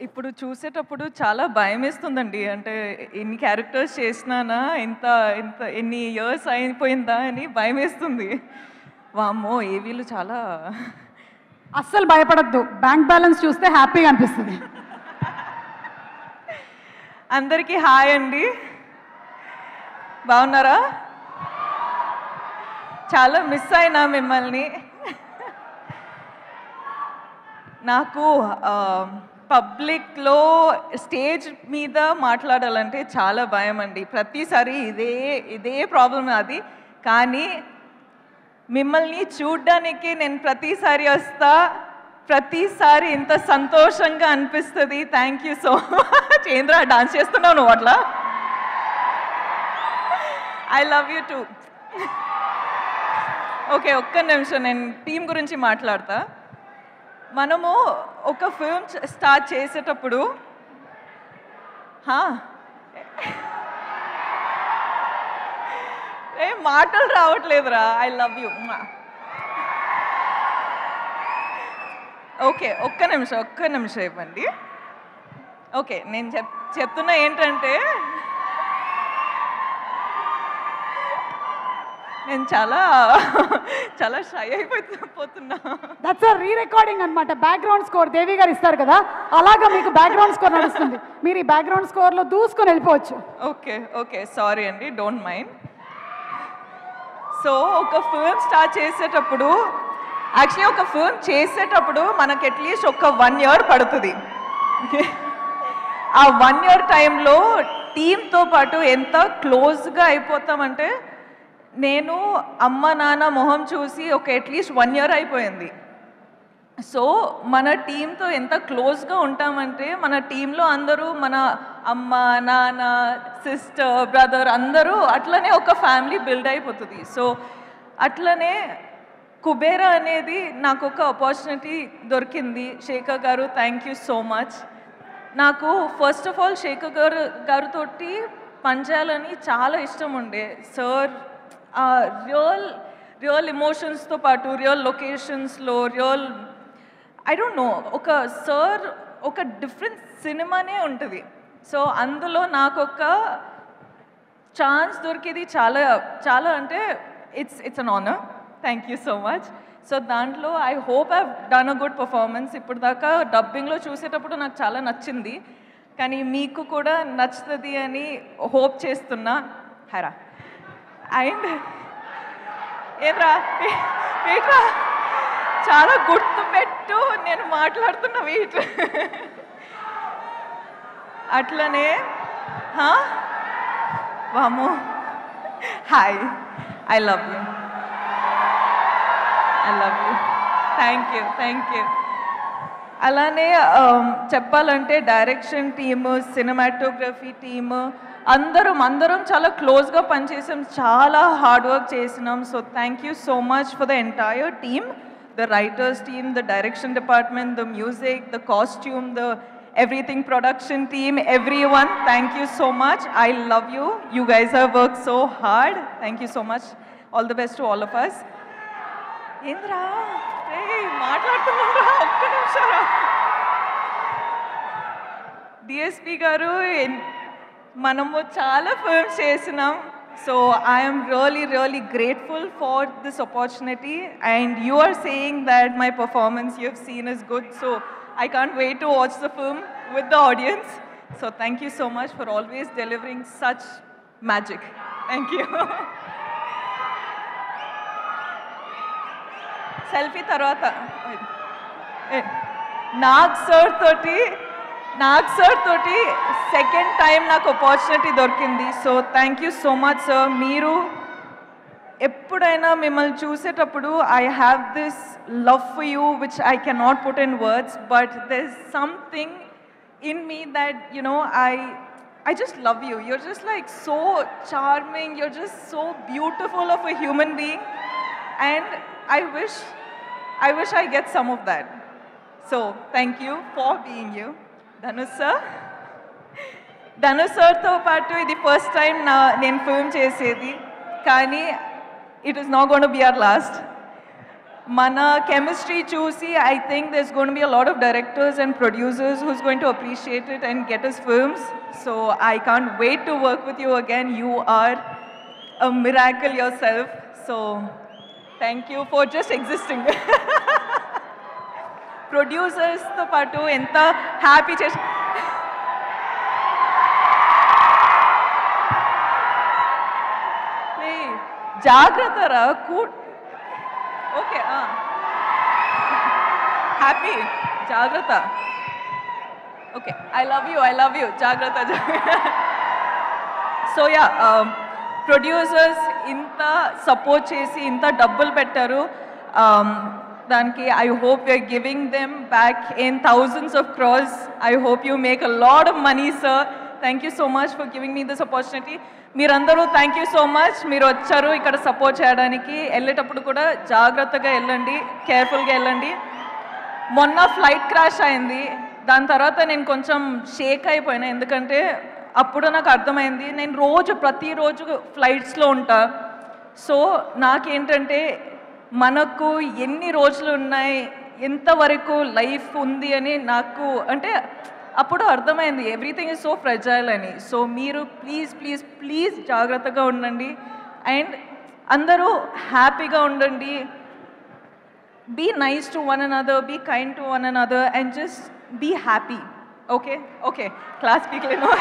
ఇప్పుడు చూసేటప్పుడు చాలా భయమేస్తుందండి. అంటే ఎన్ని క్యారెక్టర్స్ చేసినానా, ఇంత ఇంత ఎన్ని ఇయర్స్ అయిపోయిందా అని భయమేస్తుంది. వామ్మో! ఏవీలు చాలా అస్సలు భయపడొద్దు. బ్యాంక్ బ్యాలెన్స్ చూస్తే హ్యాపీగా అనిపిస్తుంది. అందరికీ హాయ్ అండి. బాగున్నారా? చాలా మిస్ అయినా మిమ్మల్ని. నాకు పబ్లిక్లో స్టేజ్ మీద మాట్లాడాలంటే చాలా భయం అండి. ప్రతిసారి ఇదే ప్రాబ్లం అది. కానీ మిమ్మల్ని చూడ్డానికి నేను ప్రతిసారి వస్తా, ప్రతిసారి ఇంత సంతోషంగా అనిపిస్తుంది. Thank you so much. ఏంద్రా డాన్స్ చేస్తున్నావు నువ్వు అట్లా? I love you two. Okay, ఒక్క నిమిషం నేను టీం గురించి మాట్లాడతా. మనము ఒక ఫిల్మ్ స్టార్ట్ చేసేటప్పుడు ఏం మాటలు రావట్లేదురా. I love you. ఓకే, ఒక్క నిమిషం ఇవ్వండి. ఓకే, నేను చెప్తున్నా ఏంటంటే నేను చాలా షై అయిపోతున్నా. దట్స్ అ రీ-రికార్డింగ్ అన్నమాట. బ్యాక్గ్రౌండ్ స్కోర్ దేవి గారు ఇస్తారు కదా, అలాగా మీకు బ్యాక్గ్రౌండ్ స్కోర్ నడుస్తుంది. మీరు ఈ బ్యాక్గ్రౌండ్ స్కోర్లో దూసుకొని వెళ్ళిపోవచ్చు. ఓకే సారీ అండి, డోంట్ మైండ్. సో ఒక ఫిల్మ్ స్టార్ట్ చేసేటప్పుడు, యాక్చువల్లీ ఒక ఫిల్మ్ చేసేటప్పుడు మనకు అట్లీస్ట్ ఒక 1 year పడుతుంది. ఆ 1 year టైంలో టీంతో పాటు ఎంత క్లోజ్గా అయిపోతామంటే, నేను అమ్మ నాన్న మొహం చూసి ఒక అట్లీస్ట్ 1 year అయిపోయింది. సో మన టీంతో ఎంత క్లోజ్గా ఉంటామంటే, మన టీంలో అందరూ మన అమ్మ నాన్న సిస్టర్ బ్రదర్ అందరూ అట్లనే ఒక ఫ్యామిలీ బిల్డ్ అయిపోతుంది. సో అట్లనే కుబేరా అనేది నాకు ఒక ఆపర్చునిటీ దొరికింది. శేఖర్ గారు, థ్యాంక్ యూ సో మచ్. నాకు ఫస్ట్ ఆఫ్ ఆల్ శేఖర్ గారితో పనిచేయాలని చాలా ఇష్టం ఉండే. సార్ రియల్ ఎమోషన్స్తో పాటు రియల్ లొకేషన్స్లో ఐ డోంట్ నో, ఒక సార్ ఒక డిఫరెంట్ సినిమానే ఉంటుంది. సో అందులో నాకు ఒక ఛాన్స్ దొరికేది చాలా అంటే it's an honour. Thank you so much. So దాంట్లో I hope I done a good performance. ఇప్పుడు దాకా డబ్బింగ్లో చూసేటప్పుడు నాకు చాలా నచ్చింది, కానీ మీకు కూడా నచ్చుతుంది అని హోప్ చేస్తున్నా. హరా అండ్ ఏట్రా చాలా గుర్తుపెట్టు, నేను మాట్లాడుతున్న వెయిట్. అట్లనే వాము hi, I love you. Thank you. అలానే చెప్పాలంటే డైరెక్షన్ టీము, సినిమాటోగ్రఫీ టీము అందరం చాలా క్లోజ్గా పనిచేసాం, చాలా హార్డ్ వర్క్ చేసినాం. So thank you so much for the entire team, the writers team, the direction department, the music, the costume, the everything production team, everyone, thank you so much. I love you. You guys have worked so hard. Thank you so much. All the best to all of us. Indra, hey, మాట్లాడుతున్నారా? ఒక్క నిమిషం. DSP గారు, మనము చాలా films చేసినాం. So I am really grateful for this opportunity, and you are saying that my performance you have seen is good. So I can't wait to watch the film with the audience. So thank you so much for always delivering such magic. Thank you. Selfie tarvata Nag sir toti second time నాకు opportunity దొరికింది. So thank you so much sir. మీరు ఎప్పుడైనా మిమ్మల్ని చూసేటప్పుడు I have this love for you which I cannot put in words, but there's something in me that, you know, I just love you. You're just like so charming, you're just so beautiful of a human being, and I wish I get some of that. So thank you for being you. Dhanush sir తో పాటు ఇది first time నేను film చేసేది, కానీ it is not going to be our last. Mana chemistry చూసి I think there's going to be a lot of directors and producers who's going to appreciate it and get us films. So I can't wait to work with you again. You are a miracle yourself. So thank you for just existing. Producers తో పాటు ఎంత happy చేసి జాగ్రత్త రా okay happy జాగ్రత్త okay I love you జాగ్రత్త so ya producers ఇంత support చేసి ఇంత డబ్బులు పెట్టారు దానికి I hope you're giving them back in thousands of crores I hope you make a lot of money sir thank you so much for giving me this opportunity మీరందరూ thank you so much మీరు వచ్చారు ఇక్కడ support చేయడానికి వెళ్ళేటప్పుడు కూడా జాగ్రత్తగా వెళ్ళండి కేర్ఫుల్గా వెళ్ళండి మొన్న ఫ్లైట్ క్రాష్ అయింది దాని తర్వాత నేను కొంచెం షేక్ అయిపోయినా ఎందుకంటే అప్పుడు నాకు అర్థమైంది నేను ప్రతిరోజు ఫ్లైట్స్లో ఉంటా సో నాకేంటంటే మనకు ఎన్ని రోజులు ఉన్నాయి ఎంతవరకు లైఫ్ ఉంది అని నాకు అంటే అప్పుడు అర్థమైంది ఎవ్రీథింగ్ ఇస్ సో ఫ్రెజైల్ అని సో మీరు ప్లీజ్ జాగ్రత్తగా ఉండండి అండ్ అందరూ హ్యాపీగా ఉండండి be nice to one another be kind to one another and just be happy okay class speak లేను